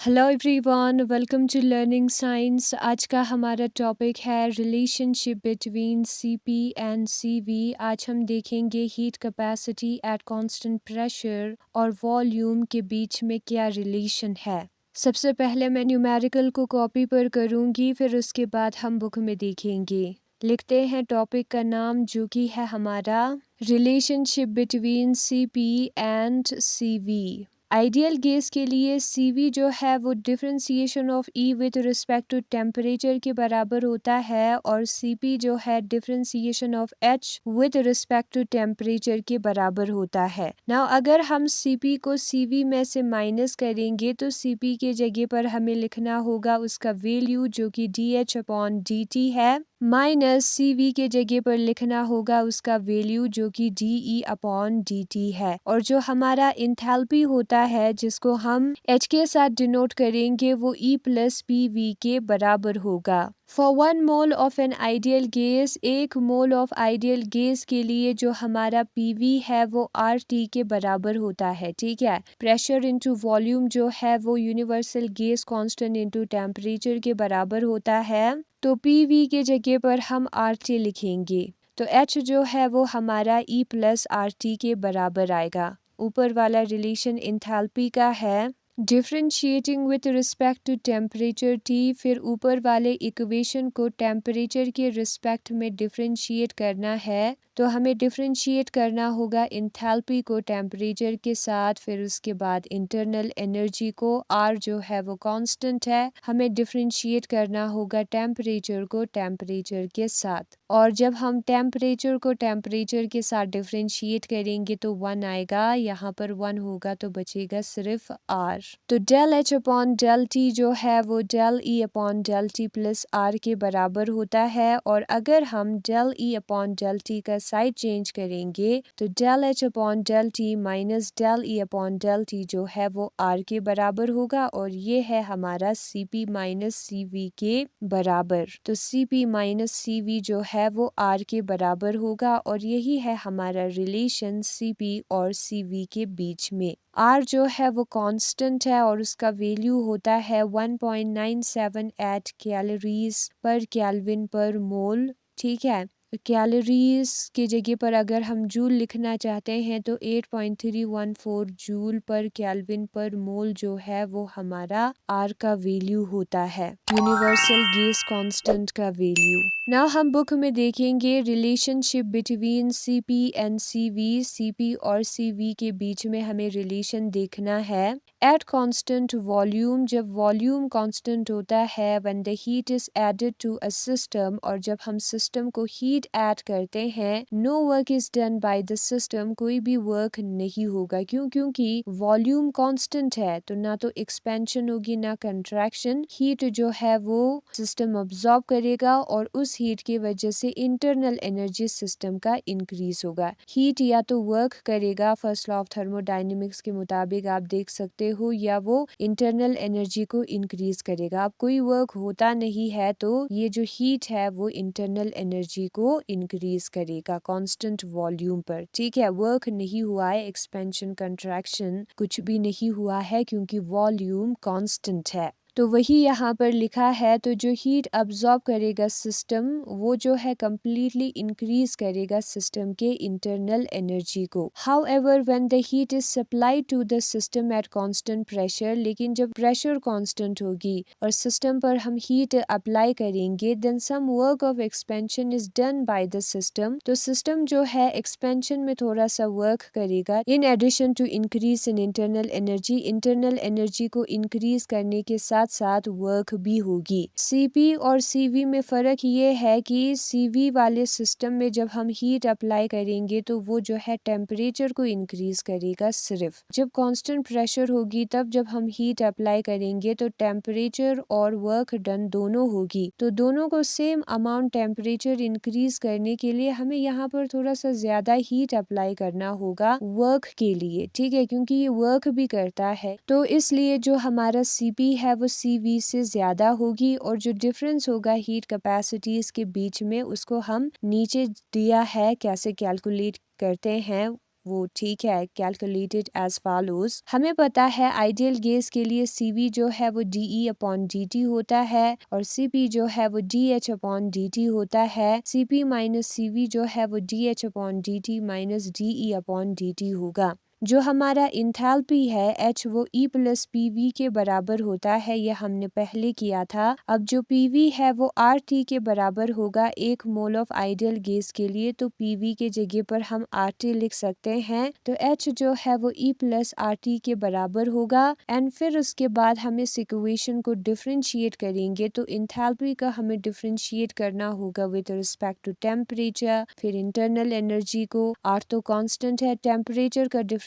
Hello everyone, welcome to learning science. आज का हमारा टॉपिक है relationship between CP and CV. आज हम देखेंगे heat capacity at constant pressure और वॉल्यूम के बीच में क्या रिलेशन है। सबसे पहले मैं न्यूमेरिकल को कॉपी पर करूंगी, फिर उसके बाद हम बुक में देखेंगे। लिखते हैं टॉपिक का नाम, जो कि है हमारा relationship between CP and CV. Ideal gas के लिए सीवी जो है वो differentiation of E with respect to temperature के बराबर होता है, और सीपी जो है differentiation of H with respect to temperature के बराबर होता है। नाउ अगर हम सीपी को सीवी में से माइनस करेंगे तो सीपी के जगह पर हमें लिखना होगा उसका वैल्यू, जो कि D H upon D T है, माइनस सीवी के जगह पर लिखना होगा उसका वैल्यू, जो कि D E upon D T है। और जो हमारा इंथैल्पी होता है, जिसको हम एच के साथ डिनोट करेंगे, वो ई प्लस पी वी के बराबर होगा। For 1 mole of an ideal gas, 1 mole of ideal gas के लिए जो हमारा पीवी है वो आर टी के बराबर होता है। ठीक है, प्रेशर इंटू वॉल्यूम जो है वो universal gas constant into temperature के बराबर होता है। तो पीवी के जगह पर हम आर टी लिखेंगे, तो एच जो है वो हमारा ई प्लस आर टी के बराबर आएगा। ऊपर वाला रिलेशन इंथैल्पी का है, differentiating with respect to temperature T, फिर ऊपर वाले इक्वेशन को टेम्परेचर के रिस्पेक्ट में डिफरेंशिएट करना है। तो हमें डिफरेंशिएट करना होगा इंथैल्पी को टेम्परेचर के साथ, फिर उसके बाद इंटरनल एनर्जी को, आर जो है वो कांस्टेंट है, हमें डिफरेंशिएट करना होगा टेम्परेचर को टेम्परेचर के साथ। और जब हम टेम्परेचर को टेम्परेचर के साथ डिफरेंशिएट करेंगे तो 1 आएगा, यहाँ पर 1 होगा तो बचेगा सिर्फ आर। तो del H upon del T जो है वो del E upon del T plus R के बराबर होता है। और अगर हम del E upon del T का साइड चेंज करेंगे तो del H upon del T minus del E upon del T जो है वो आर के बराबर होगा, और ये है हमारा C P minus C V के बराबर। तो C P minus C V जो है वो आर के बराबर होगा, और यही है हमारा रिलेशन सी पी और सी वी के बीच में। आर जो है वो कांस्टेंट है और उसका वैल्यू होता है 1.978 कैलोरीज पर केल्विन पर मोल। ठीक है, कैलोरीज के जगह पर अगर हम जूल लिखना चाहते हैं तो 8.314 जूल पर केल्विन पर मोल जो है वो हमारा आर का वैल्यू होता है, यूनिवर्सल गैस कांस्टेंट का वैल्यू। नाउ हम बुक में देखेंगे relationship between CP and CV. CP और सीवी के बीच में हमें रिलेशन देखना है। एट कांस्टेंट वॉल्यूम, जब वॉल्यूम कांस्टेंट होता है, when the heat is added to a system, और जब हम सिस्टम को हीट ऐड करते हैं, no work is done by the system, कोई भी वर्क नहीं होगा। क्योंकि वॉल्यूम कांस्टेंट है, तो ना तो एक्सपेंशन होगी ना कंट्रैक्शन। हीट जो है वो सिस्टम अब्सॉर्ब करेगा, और उस हीट की वजह से इंटरनल एनर्जी सिस्टम का इंक्रीज होगा। हीट या तो वर्क करेगा फर्स्ट लॉ ऑफ थर्मोडायनेमिक्स के मुताबिक, आप देख सकते हो, या वो इंटरनल एनर्जी को इंक्रीज करेगा। अब कोई वर्क होता नहीं है तो ये जो हीट है वो इंटरनल एनर्जी को इंक्रीज करेगा कांस्टेंट वॉल्यूम पर। ठीक है, वर्क नहीं हुआ है, एक्सपेंशन कंट्रैक्शन कुछ भी नहीं हुआ है, क्योंकि वॉल्यूम कांस्टेंट है। तो वही यहाँ पर लिखा है, तो जो हीट अब्सॉर्ब करेगा सिस्टम, वो जो है कम्प्लीटली इंक्रीज करेगा सिस्टम के इंटरनल एनर्जी को। However when the heat is supply to the system at constant pressure, लेकिन जब प्रेशर कांस्टेंट होगी और सिस्टम पर हम हीट अप्लाई करेंगे, then some work of expansion is done by the system. तो सिस्टम जो है एक्सपेंशन में थोड़ा सा वर्क करेगा, in addition to increase in internal energy. Internal energy को इंक्रीज करने के साथ साथ वर्क भी होगी। सीपी और सीवी में फर्क ये है कि सीवी वाले सिस्टम में जब हम हीट अप्लाई करेंगे तो वो जो है टेम्परेचर को इंक्रीज करेगा सिर्फ। जब कांस्टेंट प्रेशर होगी तब जब हम हीट अप्लाई करेंगे तो टेम्परेचर और वर्क डन दोनों होगी। तो दोनों को सेम अमाउंट टेम्परेचर इंक्रीज करने के लिए हमें यहाँ पर थोड़ा सा ज्यादा हीट अप्लाई करना होगा वर्क के लिए। ठीक है, क्योंकि ये वर्क भी करता है, तो इसलिए जो हमारा सीपी है वो सीवी से ज्यादा होगी, और जो डिफरेंस होगा हीट कैपेसिटीज के बीच में उसको हम नीचे दिया है, कैसे कैलकुलेट करते हैं वो ठीक है कैलकुलेटेड एज फॉलोज। हमें पता है आइडियल गैस के लिए CV जो है वो DE/dt होता है और CP जो है वो DH/dt होता है। CP माइनस CV जो है वो DH/dt माइनस DE/dt होगा। जो हमारा इंथैल्पी है H वो E प्लस PV के बराबर होता है, यह हमने पहले किया था। अब जो PV है वो RT के बराबर होगा 1 मोल ऑफ आइडियल गैस के लिए, तो PV के जगह पर हम RT लिख सकते हैं। तो H जो है वो E प्लस RT के बराबर होगा एंड फिर उसके बाद हम इस इक्वेशन को डिफ्रेंशिएट करेंगे, तो इंथैल्पी का हमें डिफ्रेंशिएट करना होगा विद रिस्पेक्ट टू टेम्परेचर। फिर इंटरनल एनर्जी को R तो कांस्टेंट है, टेम्परेचर का differentiation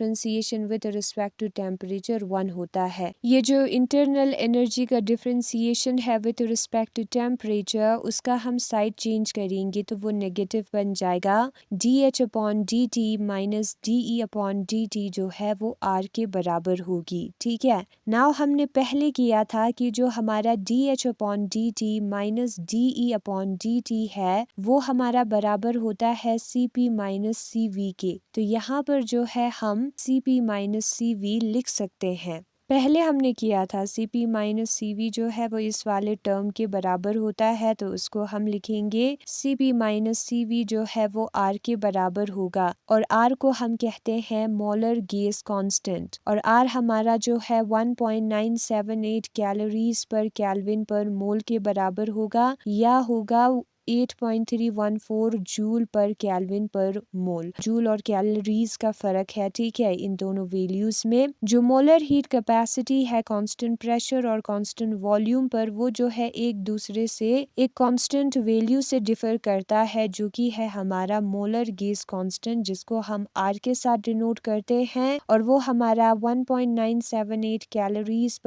with respect to temperature 1 होता है। ये जो इंटरनल एनर्जी का डिफरेंशिएशन है विद रिस्पेक्ट टू टेम्परेचर, उसका हम साइड चेंज करेंगे तो वो नेगेटिव बन जाएगा। DH/dt माइनस DE/dt जो है वो R के बराबर होगी। ठीक है, नाउ हमने पहले किया था कि जो हमारा DH/dt माइनस DE/dt है वो हमारा बराबर होता है CP माइनस CV के। तो यहाँ पर जो है हम CP माइनस CV लिख सकते हैं। पहले हमने किया था CP माइनस CV जो है वो इस वाले टर्म के बराबर होता है, तो उसको हम लिखेंगे CP माइनस CV जो है वो R के बराबर होगा और R को हम कहते हैं मोलर गैस कांस्टेंट और R हमारा जो है 1.978 कैलोरीज पर केल्विन पर मोल के बराबर होगा या होगा 8.314 जूल पर केल्विन पर मोल। जूल और कैलोरीज का फर्क है, ठीक है, इन दोनों वैल्यूज में। जो मोलर हीट कैपेसिटी है कांस्टेंट प्रेशर और कांस्टेंट वॉल्यूम पर, वो जो है एक दूसरे से एक कांस्टेंट वैल्यू से डिफर करता है, जो कि है हमारा मोलर गैस कांस्टेंट, जिसको हम R के साथ डिनोट करते हैं और वो हमारा 1.978 कैलोरीज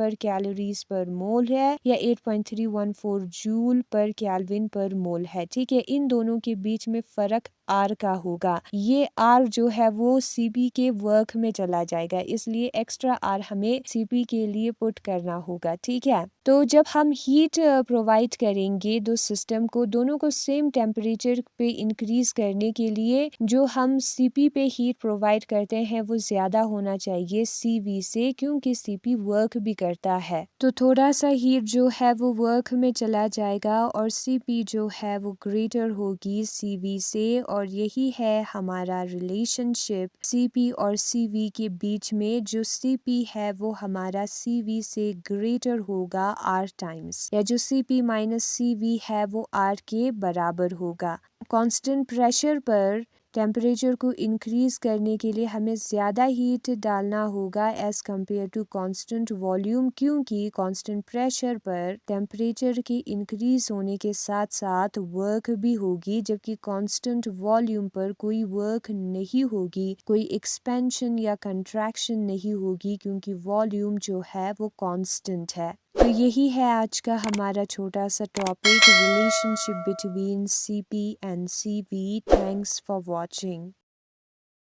पर मोल है या 8.314 जूल पर केल्विन पर मोल है। ठीक है, इन दोनों के बीच में फर्क R का होगा। ये R जो है वो CP के वर्क में चला जाएगा, इसलिए एक्स्ट्रा R हमें CP के लिए पुट करना होगा। ठीक है, तो जब हम हीट प्रोवाइड करेंगे दो सिस्टम को, दोनों को सेम टेम्परेचर पे इंक्रीज करने के लिए जो हम CP पे हीट प्रोवाइड करते हैं वो ज्यादा होना चाहिए CV से, क्योंकि CP वर्क भी करता है। तो थोड़ा सा हीट जो है वो वर्क में चला जाएगा और CP जो है वो ग्रेटर होगी CV से, और यही है हमारा रिलेशनशिप CP और CV के बीच में। जो CP है वो हमारा CV से ग्रेटर होगा R टाइम्स, या जो CP माइनस CV है वो R के बराबर होगा। कांस्टेंट प्रेशर पर टेम्परेचर को इंक्रीज करने के लिए हमें ज़्यादा हीट डालना होगा as compare to constant volume, क्योंकि कांस्टेंट प्रेशर पर टेम्परेचर के इंक्रीज होने के साथ साथ वर्क भी होगी, जबकि कांस्टेंट वॉल्यूम पर कोई वर्क नहीं होगी, कोई एक्सपेंशन या कंट्रैक्शन नहीं होगी, क्योंकि वॉल्यूम जो है वो कांस्टेंट है। तो यही है आज का हमारा छोटा सा topic, relationship between CP and CV। Thanks for watching.